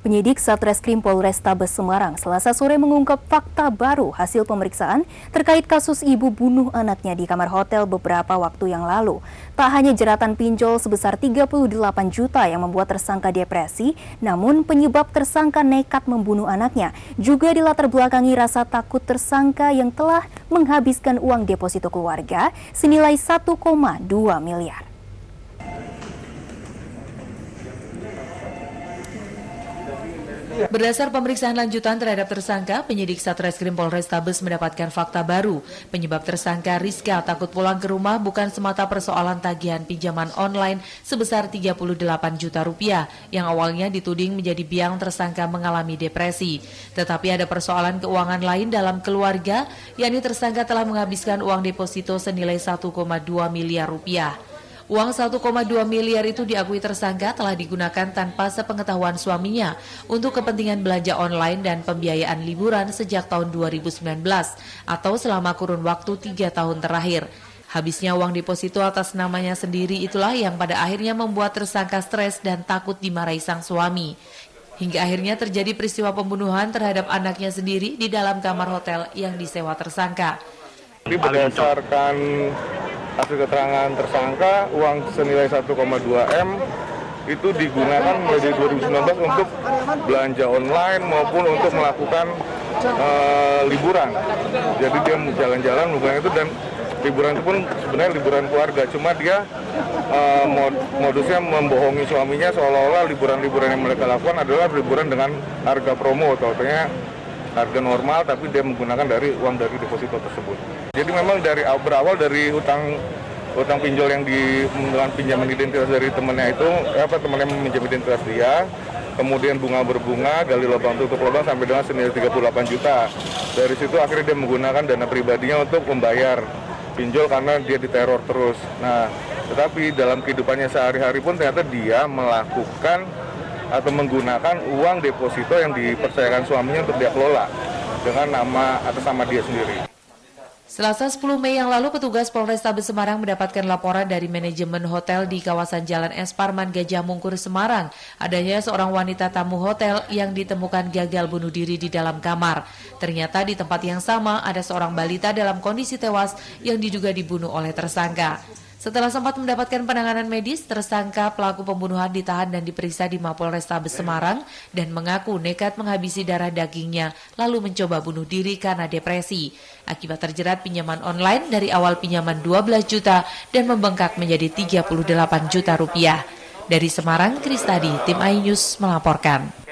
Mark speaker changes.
Speaker 1: Penyidik Satreskrim Polrestabes Semarang Selasa sore mengungkap fakta baru hasil pemeriksaan terkait kasus ibu bunuh anaknya di kamar hotel beberapa waktu yang lalu. Tak hanya jeratan pinjol sebesar 38 juta yang membuat tersangka depresi, namun penyebab tersangka nekat membunuh anaknya juga dilatar belakangi rasa takut tersangka yang telah menghabiskan uang deposito keluarga senilai 1,2 miliar.
Speaker 2: Berdasar pemeriksaan lanjutan terhadap tersangka, penyidik Satreskrim Polrestabes mendapatkan fakta baru. Penyebab tersangka Rizka takut pulang ke rumah bukan semata persoalan tagihan pinjaman online sebesar 38 juta rupiah yang awalnya dituding menjadi biang tersangka mengalami depresi. Tetapi ada persoalan keuangan lain dalam keluarga, yakni tersangka telah menghabiskan uang deposito senilai 1,2 miliar rupiah. Uang 1,2 miliar itu diakui tersangka telah digunakan tanpa sepengetahuan suaminya untuk kepentingan belanja online dan pembiayaan liburan sejak tahun 2019 atau selama kurun waktu 3 tahun terakhir. Habisnya uang deposito atas namanya sendiri itulah yang pada akhirnya membuat tersangka stres dan takut dimarahi sang suami. Hingga akhirnya terjadi peristiwa pembunuhan terhadap anaknya sendiri di dalam kamar hotel yang disewa tersangka.
Speaker 3: Berdasarkan hasil keterangan tersangka, uang senilai 1,2 M itu digunakan mulai dari 2019 untuk belanja online maupun untuk melakukan liburan. Jadi dia jalan-jalan melakukan itu, dan liburan itu pun sebenarnya liburan keluarga. Cuma dia modusnya membohongi suaminya seolah-olah liburan-liburan yang mereka lakukan adalah liburan dengan harga promo, totalnya harga normal, tapi dia menggunakan dari uang dari deposito tersebut. Jadi memang berawal dari utang pinjol yang dengan pinjaman identitas dari temannya itu, temannya meminjam identitas dia, kemudian bunga berbunga, gali lubang tutup lubang sampai dengan senilai 38 juta. Dari situ akhirnya dia menggunakan dana pribadinya untuk membayar pinjol karena dia diteror terus. Nah, tetapi dalam kehidupannya sehari-hari pun ternyata dia melakukan atau menggunakan uang deposito yang dipercayakan suaminya untuk dia kelola dengan nama atas nama dia sendiri.
Speaker 2: Selasa 10 Mei yang lalu, petugas Polrestabes Semarang mendapatkan laporan dari manajemen hotel di kawasan Jalan Es Parman Gajah Mungkur, Semarang. Adanya seorang wanita tamu hotel yang ditemukan gagal bunuh diri di dalam kamar. Ternyata di tempat yang sama ada seorang balita dalam kondisi tewas yang diduga dibunuh oleh tersangka. Setelah sempat mendapatkan penanganan medis, tersangka pelaku pembunuhan ditahan dan diperiksa di Mapolrestabes Semarang dan mengaku nekat menghabisi darah dagingnya lalu mencoba bunuh diri karena depresi. Akibat terjerat pinjaman online dari awal pinjaman 12 juta dan membengkak menjadi 38 juta rupiah. Dari Semarang, Kristadi, Tim iNews melaporkan.